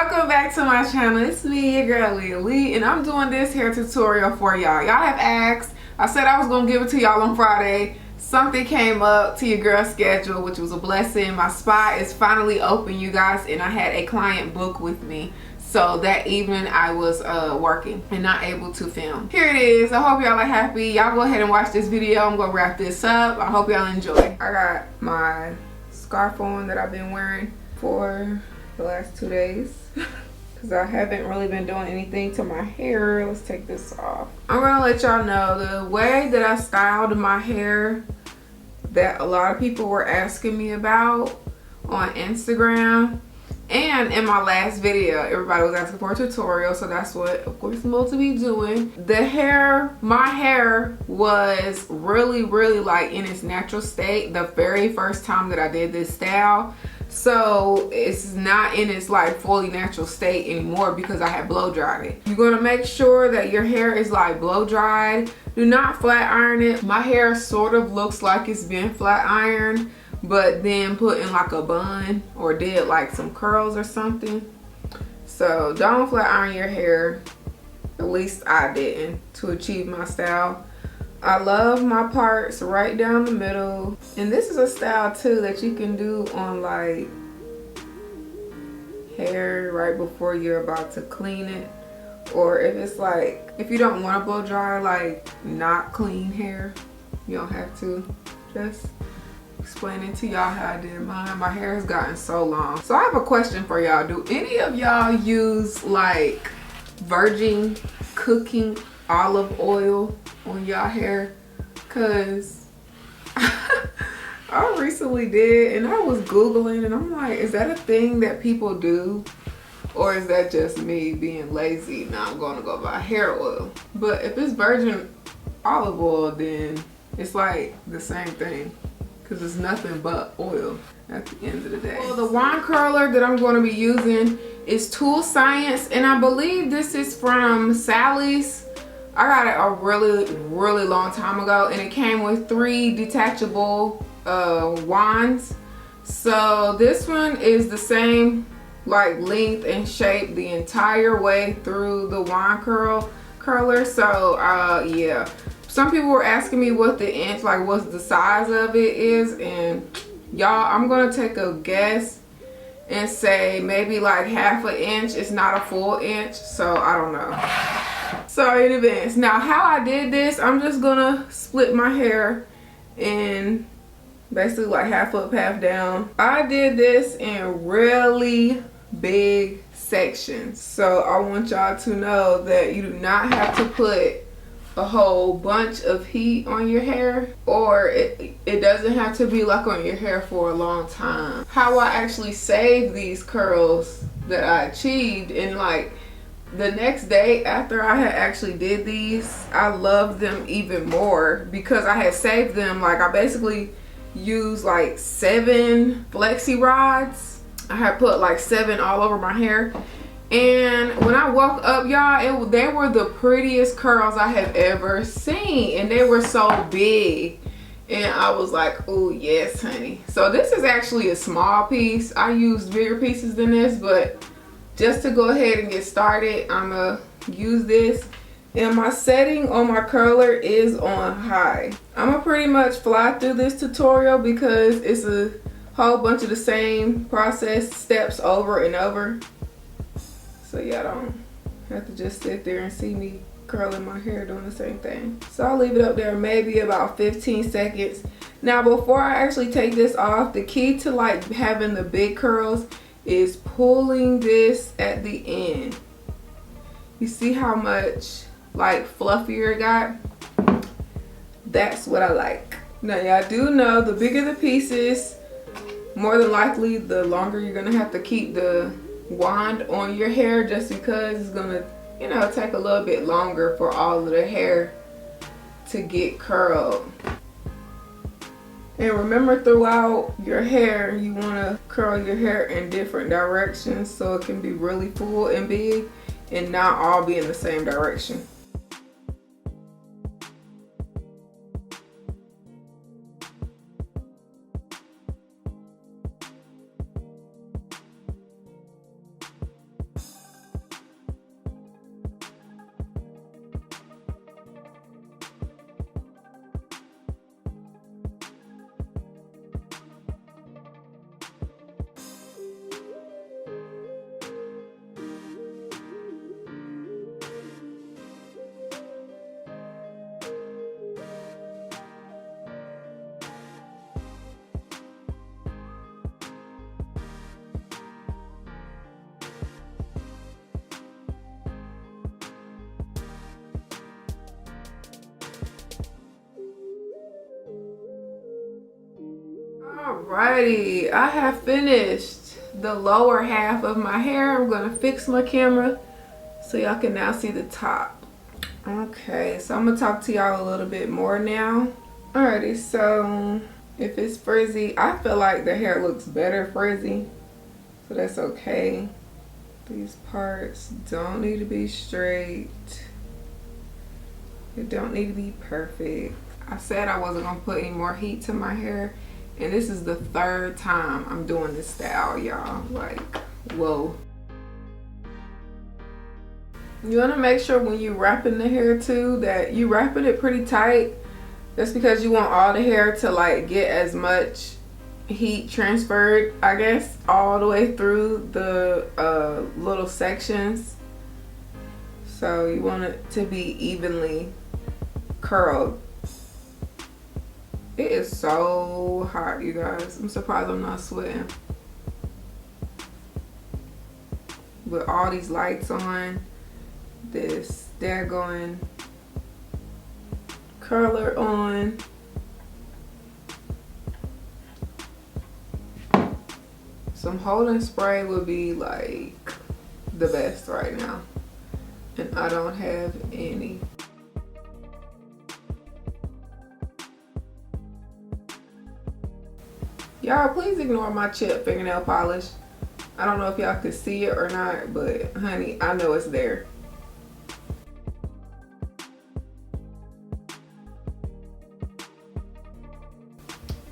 Welcome back to my channel. It's me, your girl LiaLeigh, and I'm doing this hair tutorial for y'all. Y'all have asked. I said I was gonna give it to y'all on Friday. Something came up to your girl's schedule, which was a blessing. My spa is finally open, you guys, and I had a client book with me. So that evening I was working and not able to film. Here it is. I hope y'all are happy. Y'all go ahead and watch this video. I'm gonna wrap this up. I hope y'all enjoy. I got my scarf on that I've been wearing for the last 2 days because I haven't really been doing anything to my hair. Let's take this off. I'm gonna let y'all know the way that I styled my hair that a lot of people were asking me about on Instagram. And in my last video, everybody was asking for a tutorial, so that's what, of course, I'm supposed to be doing. The hair, my hair was really like in its natural state the very first time that I did this style. So it's not in its like fully natural state anymore because I had blow dried it. You're gonna make sure that your hair is like blow dried. Do not flat iron it. My hair sort of looks like it's been flat ironed, but then put in like a bun or did like some curls or something. So don't flat iron your hair. At least I didn't, to achieve my style. I love my parts right down the middle. And this is a style too that you can do on like hair right before you're about to clean it. Or if it's like, if you don't want to blow dry like not clean hair, you don't have to. Just explaining to y'all how I did mine. My hair has gotten so long. So I have a question for y'all. Do any of y'all use like virgin cooking olive oil on y'all hair? Cause I recently did, and I was Googling, and I'm like, is that a thing that people do? Or is that just me being lazy? Now I'm gonna go buy hair oil. But if it's virgin olive oil, then it's like the same thing, because it's nothing but oil at the end of the day. Well, the wand curler that I'm going to be using is Tool Science, and I believe this is from Sally's. I got it a really long time ago, and it came with 3 detachable wands. So this one is the same like length and shape the entire way through the wand curler. So yeah. Some people were asking me what the inch, like what's the size of it is, and y'all, I'm gonna take a guess and say maybe like ½ an inch. It's not a full inch, so I don't know. Sorry in advance. Now how I did this, I'm just gonna split my hair in basically like half up, half down. I did this in really big sections, so I want y'all to know that you do not have to put a whole bunch of heat on your hair, or it doesn't have to be like on your hair for a long time. How I actually saved these curls that I achieved, and like the next day after I had actually did these, I loved them even more because I had saved them. Like I basically used like 7 flexi rods. I had put like 7 all over my hair. And when I woke up, y'all, they were the prettiest curls I have ever seen. And they were so big. And I was like, oh, yes, honey. So this is actually a small piece. I used bigger pieces than this. But just to go ahead and get started, I'm going to use this. And my setting on my curler is on high. I'm going to pretty much fly through this tutorial because it's a whole bunch of the same process steps over and over. So y'all don't have to just sit there and see me curling my hair doing the same thing. So I'll leave it up there maybe about 15 seconds. Now before I actually take this off, the key to like having the big curls is pulling this at the end. You see how much like fluffier it got? That's what I like. Now y'all do know the bigger the pieces, more than likely the longer you're gonna have to keep the wand on your hair, just because it's gonna, you know, take a little bit longer for all of the hair to get curled. And remember, throughout your hair you want to curl your hair in different directions so it can be really full and big and not all be in the same direction. Alrighty, I have finished the lower half of my hair. I'm gonna fix my camera so y'all can now see the top. Okay, so I'm gonna talk to y'all a little bit more now. Alrighty, so if it's frizzy, I feel like the hair looks better frizzy, so that's okay. These parts don't need to be straight. It don't need to be perfect. I said I wasn't gonna put any more heat to my hair, and this is the 3rd time I'm doing this style, y'all. Like, whoa. You wanna make sure when you wrapping the hair too that you wrapping it pretty tight. That's because you want all the hair to like get as much heat transferred, I guess, all the way through the little sections. So you want it to be evenly curled. It is so hot, you guys. I'm surprised I'm not sweating. With all these lights on, this daggone curler on. Some holding spray would be like the best right now, and I don't have any. Y'all, please ignore my chipped fingernail polish. I don't know if y'all could see it or not, but honey, I know it's there.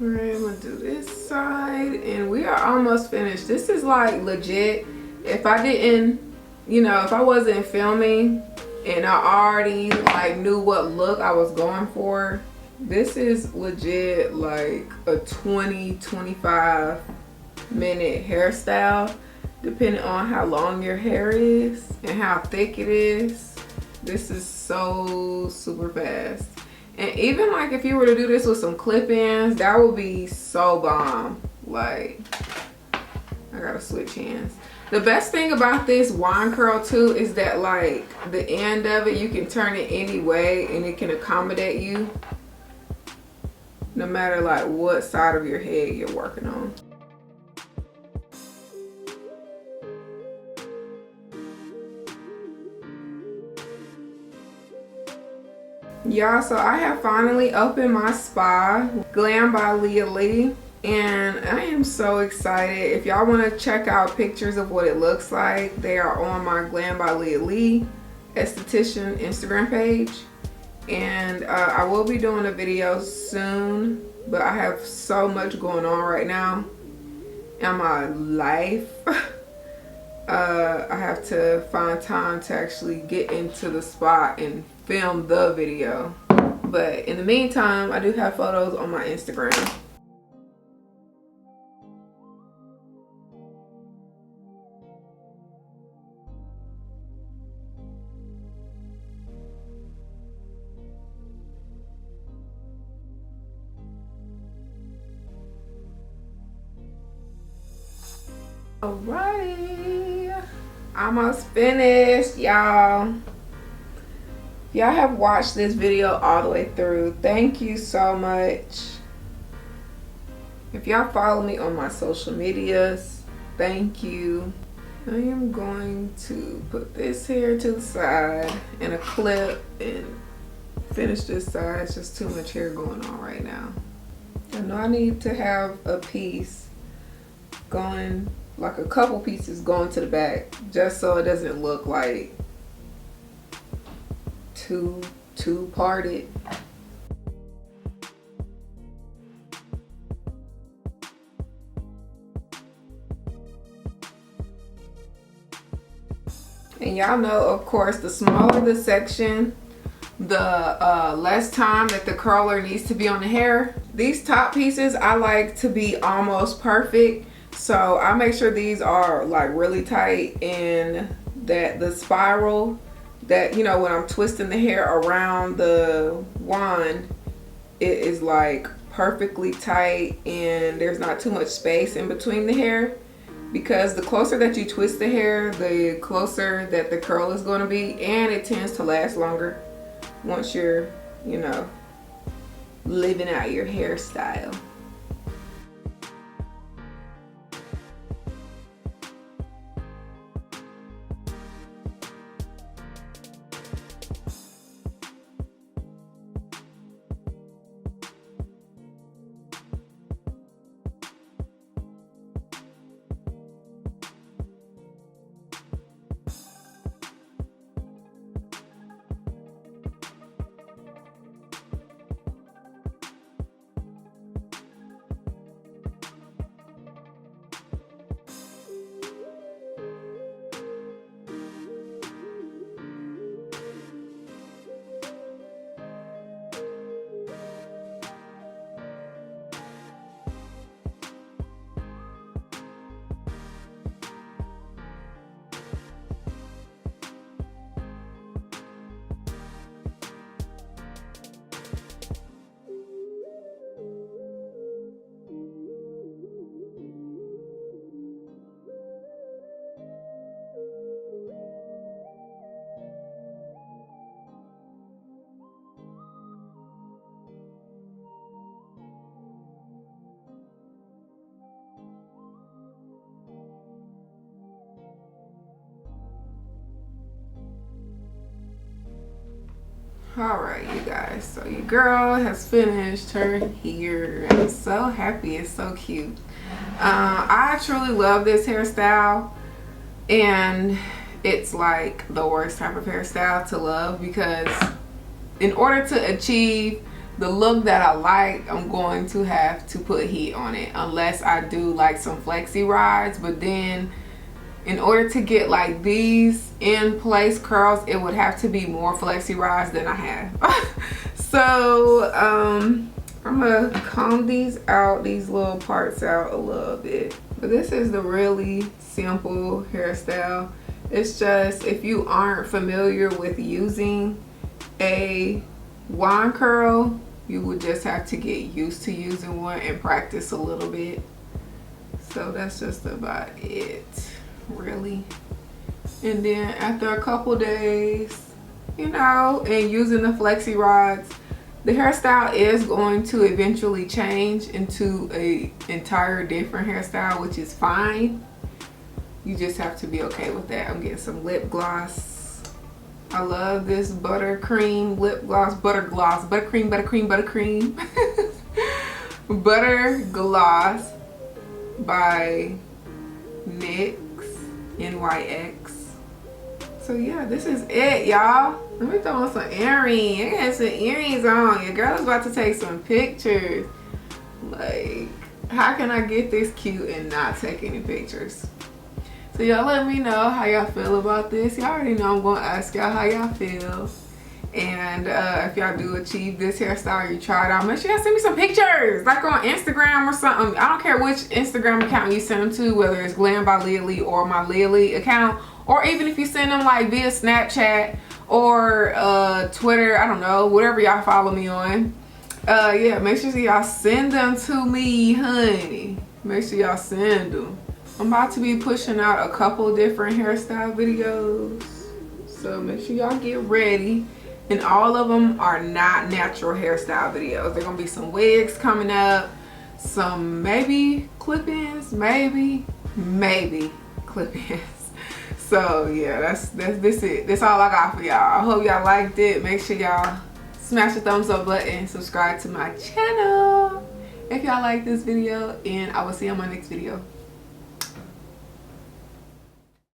Alright, I'm gonna do this side, and we are almost finished. This is like legit. If I didn't, you know, if I wasn't filming and I already like knew what look I was going for, this is legit like a 20-25 minute hairstyle, depending on how long your hair is and how thick it is. This is so super fast. And even like if you were to do this with some clip-ins, that would be so bomb. Like, I gotta switch hands. The best thing about this wine curl too is that like the end of it, you can turn it any way and it can accommodate you, no matter like what side of your head you're working on. Y'all, so I have finally opened my spa, Glam by LiaLeigh, and I am so excited. If y'all want to check out pictures of what it looks like, they are on my Glam by LiaLeigh esthetician Instagram page. And I will be doing a video soon, but I have so much going on right now in my life. I have to find time to actually get into the spot and film the video. But in the meantime, I do have photos on my Instagram. Alrighty, almost finished, y'all. Y'all have watched this video all the way through. Thank you so much. If y'all follow me on my social medias, thank you. I am going to put this here to the side in a clip and finish this side. It's just too much hair going on right now. I know I need to have a piece going, like a couple pieces going to the back, just so it doesn't look like too parted. And y'all know, of course, the smaller the section, the less time that the curler needs to be on the hair. These top pieces I like to be almost perfect, so I make sure these are like really tight, and that the spiral, that, you know, when I'm twisting the hair around the wand, it is like perfectly tight and there's not too much space in between the hair, because the closer that you twist the hair, the closer that the curl is going to be, and it tends to last longer once you're, you know, living out your hairstyle. Alright, you guys, so your girl has finished her hair. I'm so happy. It's so cute. I truly love this hairstyle, and it's like the worst type of hairstyle to love, because in order to achieve the look that I like, I'm going to have to put heat on it, unless I do like some flexi rides. But then in order to get like these in place curls, it would have to be more flexi rides than I have. So I'm gonna comb these out, these little parts out a little bit. But this is the really simple hairstyle. It's just, if you aren't familiar with using a wand curl, you would just have to get used to using one and practice a little bit. So that's just about it, really. And then after a couple days, you know, and using the flexi rods, the hairstyle is going to eventually change into a entire different hairstyle, which is fine. You just have to be okay with that. I'm getting some lip gloss. I love this buttercream lip gloss, buttercream. Butter Gloss by NYX, NYX. So yeah, this is it, y'all. Let me throw on some earrings. I got some earrings on. Your girl is about to take some pictures. Like, how can I get this cute and not take any pictures? So y'all let me know how y'all feel about this. Y'all already know I'm gonna ask y'all how y'all feel. And if y'all do achieve this hairstyle or you try it out, make sure y'all send me some pictures, like on Instagram or something. I don't care which Instagram account you send them to, whether it's Glam by LiaLeigh or my LiaLeigh account, or even if you send them like via Snapchat or Twitter, I don't know, whatever y'all follow me on. Yeah, make sure y'all send them to me, honey. Make sure y'all send them. I'm about to be pushing out a couple different hairstyle videos, so make sure y'all get ready. And all of them are not natural hairstyle videos. There gonna be some wigs coming up, some maybe clip-ins, maybe clip-ins. So yeah, that's it. That's all I got for y'all. I hope y'all liked it. Make sure y'all smash the thumbs up button, subscribe to my channel if y'all like this video, and I will see you on my next video.